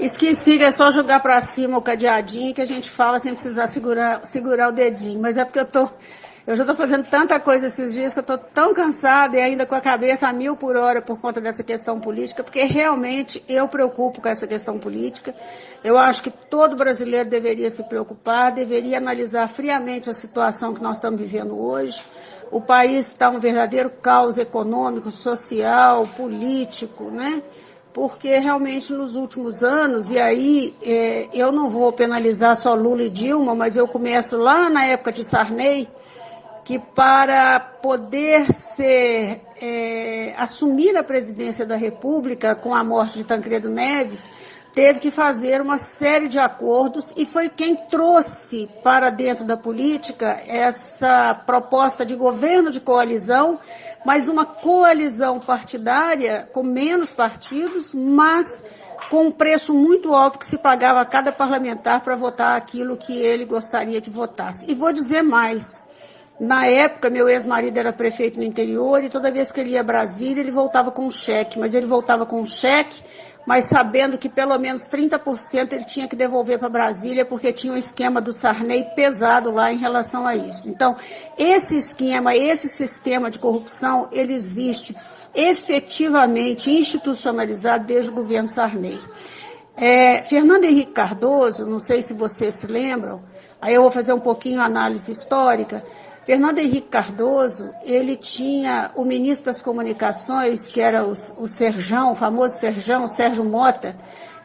Esqueci que é só jogar para cima o cadeadinho que a gente fala sem precisar segurar o dedinho. Mas é porque eu já estou fazendo tanta coisa esses dias que eu estou tão cansada e ainda com a cabeça a 1000 por hora por conta dessa questão política, porque realmente eu preocupo com essa questão política. Eu acho que todo brasileiro deveria se preocupar, deveria analisar friamente a situação que nós estamos vivendo hoje. O país está um verdadeiro caos econômico, social, político, né? Porque realmente nos últimos anos, e aí eu não vou penalizar só Lula e Dilma, mas eu começo lá na época de Sarney, que para poder assumir a presidência da República com a morte de Tancredo Neves, teve que fazer uma série de acordos e foi quem trouxe para dentro da política essa proposta de governo de coalizão, mas uma coalizão partidária com menos partidos, mas com um preço muito alto que se pagava a cada parlamentar para votar aquilo que ele gostaria que votasse. E vou dizer mais. Na época, meu ex-marido era prefeito no interior e toda vez que ele ia a Brasília, ele voltava com um cheque. Mas ele voltava com um cheque, mas sabendo que pelo menos 30% ele tinha que devolver para Brasília, porque tinha um esquema do Sarney pesado lá em relação a isso. Então, esse esquema, esse sistema de corrupção, ele existe efetivamente institucionalizado desde o governo Sarney. Fernando Henrique Cardoso, não sei se vocês se lembram, aí eu vou fazer um pouquinho a análise histórica. Fernando Henrique Cardoso, ele tinha o ministro das Comunicações, que era o Serjão, o famoso Serjão, Sérgio Mota,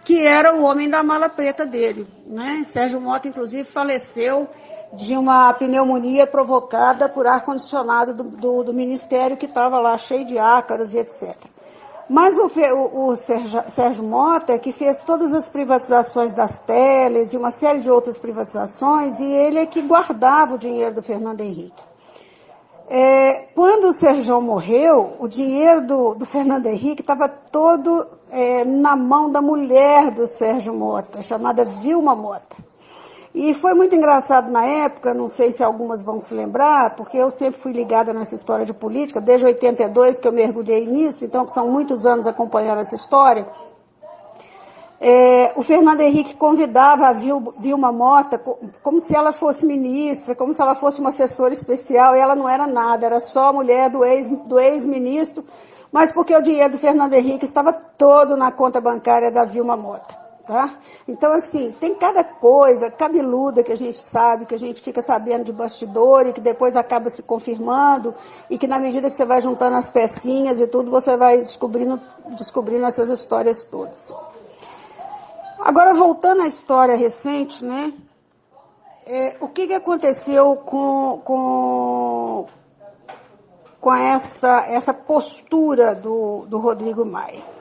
que era o homem da mala preta dele, né? Sérgio Mota, inclusive, faleceu de uma pneumonia provocada por ar-condicionado do ministério que estava lá cheio de ácaros e etc. Mas o Sérgio Mota, que fez todas as privatizações das teles e uma série de outras privatizações, e ele é que guardava o dinheiro do Fernando Henrique. Quando o Sérgio morreu, o dinheiro do Fernando Henrique estava todo na mão da mulher do Sérgio Mota, chamada Vilma Mota. E foi muito engraçado na época, não sei se algumas vão se lembrar, porque eu sempre fui ligada nessa história de política, desde 82 que eu mergulhei nisso, então são muitos anos acompanhando essa história. O Fernando Henrique convidava a Vilma Mota como se ela fosse ministra, como se ela fosse uma assessora especial, e ela não era nada, era só a mulher do ex-ministro, mas porque o dinheiro do Fernando Henrique estava todo na conta bancária da Vilma Mota. Tá? Então, assim, tem cada coisa cabeluda que a gente sabe, que a gente fica sabendo de bastidor e que depois acaba se confirmando e que na medida que você vai juntando as pecinhas e tudo, você vai descobrindo essas histórias todas. Agora, voltando à história recente, né? O que aconteceu com essa postura do Rodrigo Maia?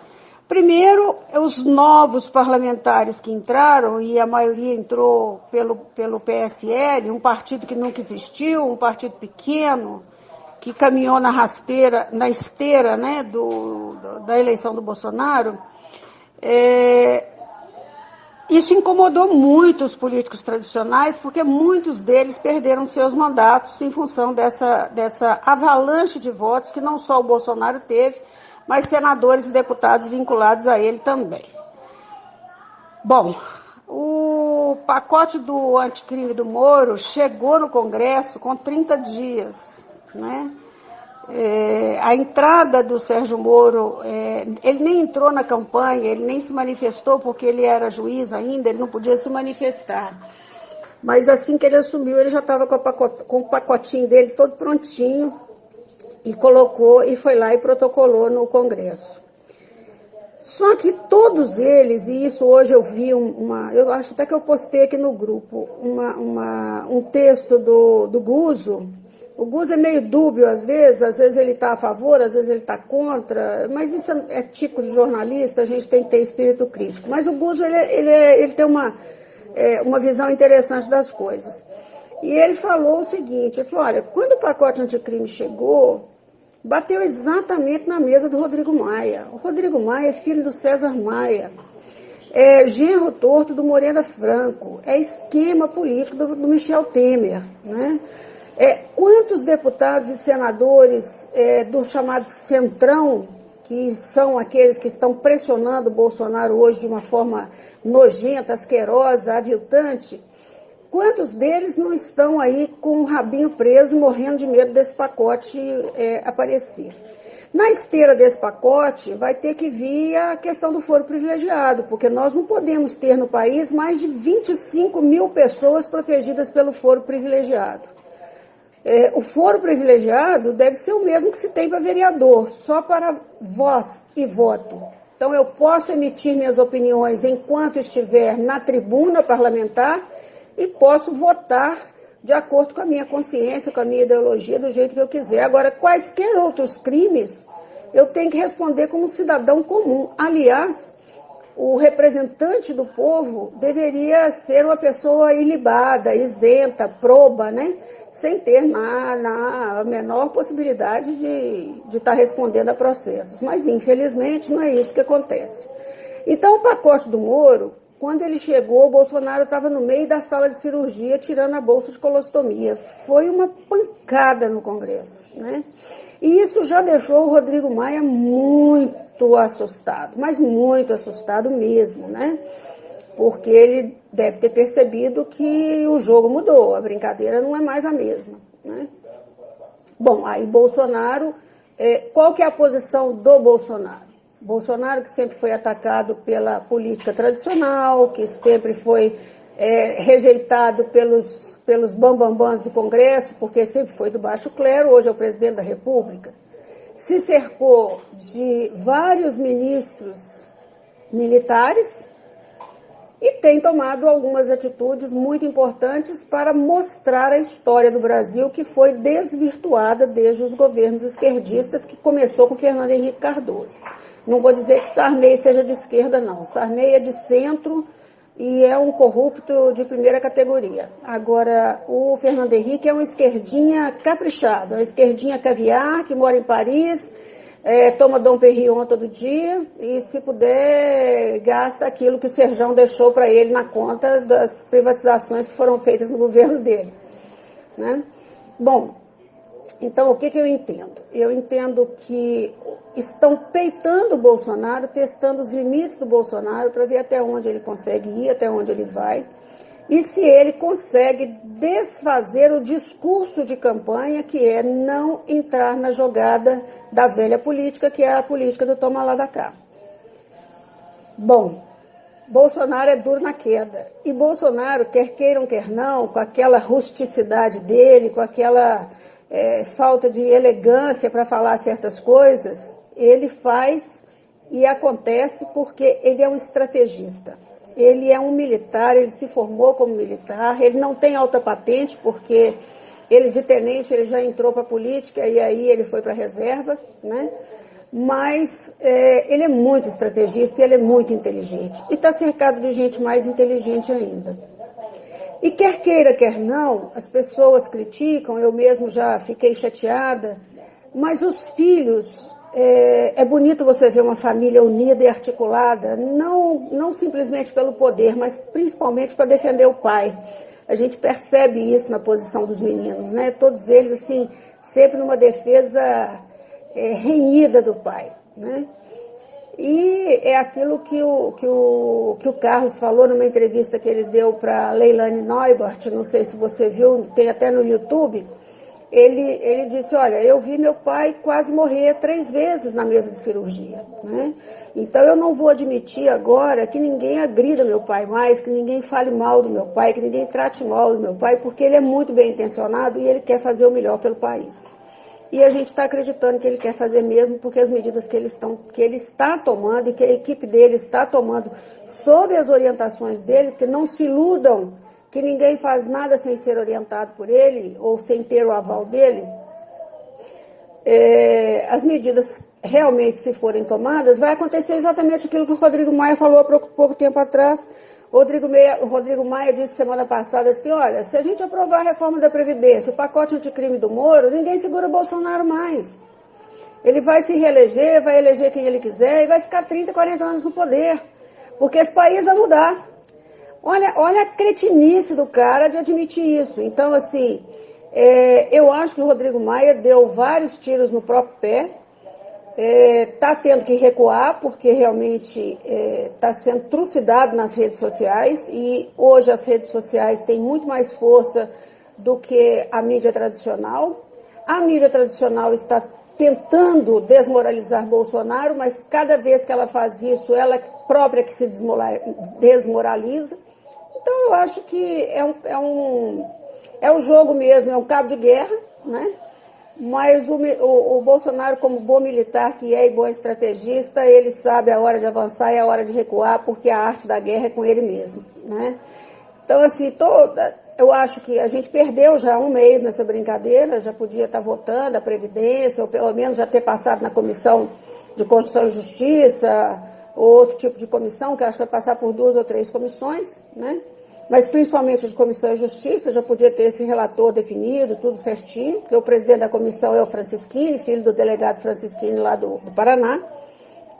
Primeiro, os novos parlamentares que entraram, e a maioria entrou pelo PSL, um partido que nunca existiu, um partido pequeno, que caminhou na esteira, né, da eleição do Bolsonaro. Isso incomodou muito os políticos tradicionais, porque muitos deles perderam seus mandatos em função dessa avalanche de votos que não só o Bolsonaro teve, mas senadores e deputados vinculados a ele também. Bom, o pacote do anticrime do Moro chegou no Congresso com 30 dias, né? A entrada do Sérgio Moro, ele nem entrou na campanha, ele nem se manifestou porque ele era juiz ainda, ele não podia se manifestar. Mas assim que ele assumiu, ele já estava com o pacotinho dele todo prontinho, e colocou, e foi lá e protocolou no Congresso. Só que todos eles, e isso hoje eu vi eu acho até que eu postei aqui no grupo, um texto do Guzzo. O Guzzo é meio dúbio às vezes ele está a favor, às vezes ele está contra, mas isso é tipo de jornalista, a gente tem que ter espírito crítico. Mas o Guzzo, ele tem uma visão interessante das coisas. E ele falou o seguinte, ele falou, olha, quando o pacote anticrime chegou, bateu exatamente na mesa do Rodrigo Maia. O Rodrigo Maia é filho do César Maia, é genro torto do Moreira Franco, é esquema político do Michel Temer, né? Quantos deputados e senadores do chamado Centrão que são aqueles que estão pressionando o Bolsonaro hoje de uma forma nojenta, asquerosa, aviltante, quantos deles não estão aí com o rabinho preso, morrendo de medo desse pacote aparecer? Na esteira desse pacote vai ter que vir a questão do foro privilegiado, porque nós não podemos ter no país mais de 25 mil pessoas protegidas pelo foro privilegiado. O foro privilegiado deve ser o mesmo que se tem para vereador, só para voz e voto. Então eu posso emitir minhas opiniões enquanto estiver na tribuna parlamentar e posso votar de acordo com a minha consciência, com a minha ideologia, do jeito que eu quiser. Agora, quaisquer outros crimes, eu tenho que responder como cidadão comum. Aliás, o representante do povo deveria ser uma pessoa ilibada, isenta, proba, né? Sem ter a menor possibilidade de estar respondendo a processos. Mas, infelizmente, não é isso que acontece. Então, o pacote do Moro, quando ele chegou, o Bolsonaro estava no meio da sala de cirurgia tirando a bolsa de colostomia. Foi uma pancada no Congresso, né? E isso já deixou o Rodrigo Maia muito assustado, mas muito assustado mesmo, né? Porque ele deve ter percebido que o jogo mudou, a brincadeira não é mais a mesma, né? Bom, aí Bolsonaro, qual que é a posição do Bolsonaro? Bolsonaro, que sempre foi atacado pela política tradicional, que sempre foi rejeitado pelos bambambãs do Congresso, porque sempre foi do baixo clero, hoje é o presidente da República, se cercou de vários ministros militares e tem tomado algumas atitudes muito importantes para mostrar a história do Brasil, que foi desvirtuada desde os governos esquerdistas, que começou com Fernando Henrique Cardoso. Não vou dizer que Sarney seja de esquerda, não. Sarney é de centro e é um corrupto de primeira categoria. Agora, o Fernando Henrique é uma esquerdinha caprichada, uma esquerdinha caviar, que mora em Paris, toma Dom Perignon todo dia e, se puder, gasta aquilo que o Serjão deixou para ele na conta das privatizações que foram feitas no governo dele, né? Bom, então o que eu entendo? Eu entendo que estão peitando o Bolsonaro, testando os limites do Bolsonaro para ver até onde ele consegue ir, até onde ele vai, e se ele consegue desfazer o discurso de campanha, que é não entrar na jogada da velha política, que é a política do toma lá da cá. Bom, Bolsonaro é duro na queda, e Bolsonaro, quer queiram, quer não, com aquela rusticidade dele, com aquela falta de elegância para falar certas coisas, ele faz e acontece porque ele é um estrategista. Ele é um militar, ele se formou como militar, ele não tem alta patente porque ele de tenente ele já entrou para a política e aí ele foi para a reserva, né? Mas ele é muito estrategista e ele é muito inteligente. E está cercado de gente mais inteligente ainda. E quer queira, quer não, as pessoas criticam, eu mesmo já fiquei chateada, mas os filhos, é bonito você ver uma família unida e articulada, não simplesmente pelo poder, mas principalmente para defender o pai. A gente percebe isso na posição dos meninos, né? Todos eles, assim, sempre numa defesa renhida do pai, né? E é aquilo que o Carlos falou numa entrevista que ele deu para Leilani Neubart, não sei se você viu, tem até no YouTube. Ele disse, olha, eu vi meu pai quase morrer 3 vezes na mesa de cirurgia, né? Então eu não vou admitir agora que ninguém agrida meu pai mais, que ninguém fale mal do meu pai, que ninguém trate mal do meu pai, porque ele é muito bem intencionado e ele quer fazer o melhor pelo país. E a gente está acreditando que ele quer fazer mesmo, porque as medidas que ele está tomando e que a equipe dele está tomando sob as orientações dele, porque não se iludam que ninguém faz nada sem ser orientado por ele ou sem ter o aval dele, as medidas realmente, se forem tomadas, vai acontecer exatamente aquilo que o Rodrigo Maia falou há pouco tempo atrás. O Rodrigo Maia disse semana passada assim, olha, se a gente aprovar a reforma da Previdência, o pacote anticrime do Moro, ninguém segura o Bolsonaro mais. Ele vai se reeleger, vai eleger quem ele quiser e vai ficar 30, 40 anos no poder, porque esse país vai mudar. Olha a cretinice do cara de admitir isso. Então, assim, eu acho que o Rodrigo Maia deu vários tiros no próprio pé, Está tendo que recuar, porque realmente está sendo trucidado nas redes sociais, e hoje as redes sociais têm muito mais força do que a mídia tradicional. A mídia tradicional está tentando desmoralizar Bolsonaro, mas cada vez que ela faz isso, ela própria que se desmoraliza. Então eu acho que é um jogo mesmo, é um cabo de guerra, né? Mas o Bolsonaro, como bom militar que é e bom estrategista, ele sabe a hora de avançar e a hora de recuar, porque a arte da guerra é com ele mesmo, né? Então, assim, eu acho que a gente perdeu já um mês nessa brincadeira, já podia estar votando a Previdência, ou pelo menos já ter passado na Comissão de Constituição e Justiça, ou outro tipo de comissão, que eu acho que vai passar por 2 ou 3 comissões, né? Mas principalmente de Comissão e Justiça, já podia ter esse relator definido, tudo certinho, porque o presidente da comissão é o Francisquini, filho do delegado Francisquini lá do Paraná.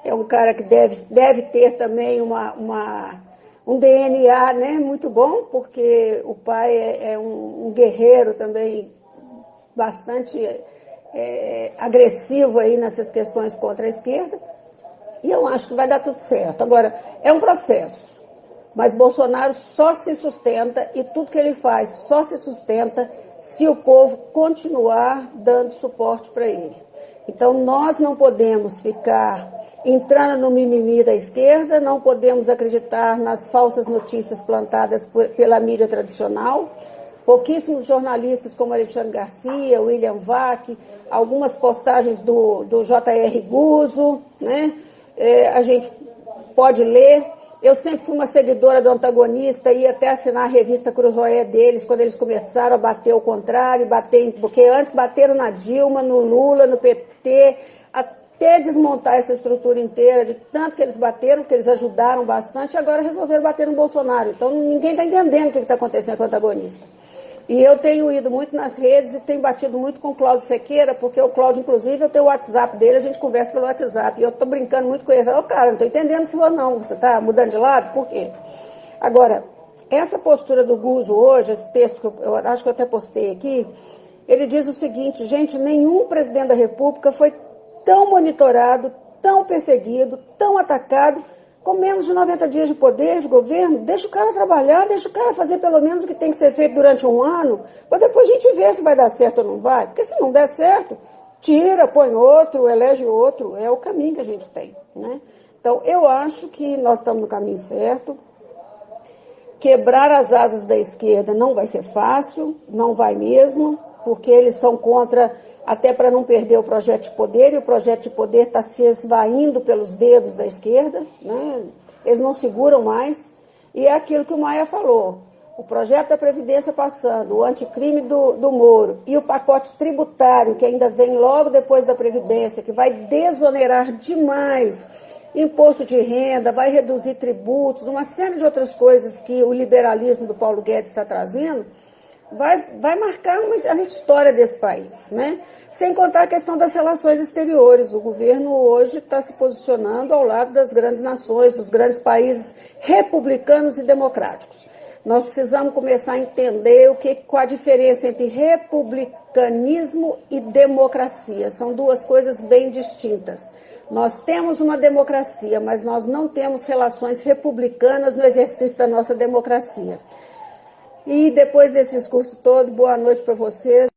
É um cara que deve ter também um DNA, né, muito bom, porque o pai é um guerreiro também bastante agressivo aí nessas questões contra a esquerda. E eu acho que vai dar tudo certo. Agora, é um processo. Mas Bolsonaro só se sustenta, e tudo que ele faz só se sustenta se o povo continuar dando suporte para ele. Então nós não podemos ficar entrando no mimimi da esquerda, não podemos acreditar nas falsas notícias plantadas pela mídia tradicional. Pouquíssimos jornalistas como Alexandre Garcia, William Vac, algumas postagens do J.R. Guzzo, né? A gente pode ler. Eu sempre fui uma seguidora do Antagonista, ia até assinar a revista Cruzoé deles, quando eles começaram a bater ao contrário, porque antes bateram na Dilma, no Lula, no PT, até desmontar essa estrutura inteira, de tanto que eles bateram, que eles ajudaram bastante, e agora resolveram bater no Bolsonaro. Então ninguém está entendendo o que está acontecendo com o Antagonista. E eu tenho ido muito nas redes e tenho batido muito com o Cláudio Sequeira, porque o Cláudio, inclusive, eu tenho o WhatsApp dele, a gente conversa pelo WhatsApp. E eu estou brincando muito com ele. Eu falo, cara, não estou entendendo se for não. Você está mudando de lado? Por quê? Agora, essa postura do Guzzo hoje, esse texto que eu acho que eu até postei aqui, ele diz o seguinte: gente, nenhum presidente da República foi tão monitorado, tão perseguido, tão atacado, com menos de 90 dias de poder, de governo. Deixa o cara trabalhar, deixa o cara fazer pelo menos o que tem que ser feito durante um ano, para depois a gente ver se vai dar certo ou não vai. Porque se não der certo, tira, põe outro, elege outro. É o caminho que a gente tem, né? Então, eu acho que nós estamos no caminho certo. Quebrar as asas da esquerda não vai ser fácil, não vai mesmo, porque eles são contra, até para não perder o projeto de poder, e o projeto de poder está se esvaindo pelos dedos da esquerda, né? Eles não seguram mais, e é aquilo que o Maia falou, o projeto da Previdência passando, o anticrime do Moro, e o pacote tributário, que ainda vem logo depois da Previdência, que vai desonerar demais imposto de renda, vai reduzir tributos, uma série de outras coisas que o liberalismo do Paulo Guedes está trazendo, vai marcar a história desse país, né? Sem contar a questão das relações exteriores. O governo hoje está se posicionando ao lado das grandes nações, dos grandes países republicanos e democráticos. Nós precisamos começar a entender qual a diferença entre republicanismo e democracia. São duas coisas bem distintas. Nós temos uma democracia, mas nós não temos relações republicanas no exercício da nossa democracia. E depois desse discurso todo, boa noite para vocês.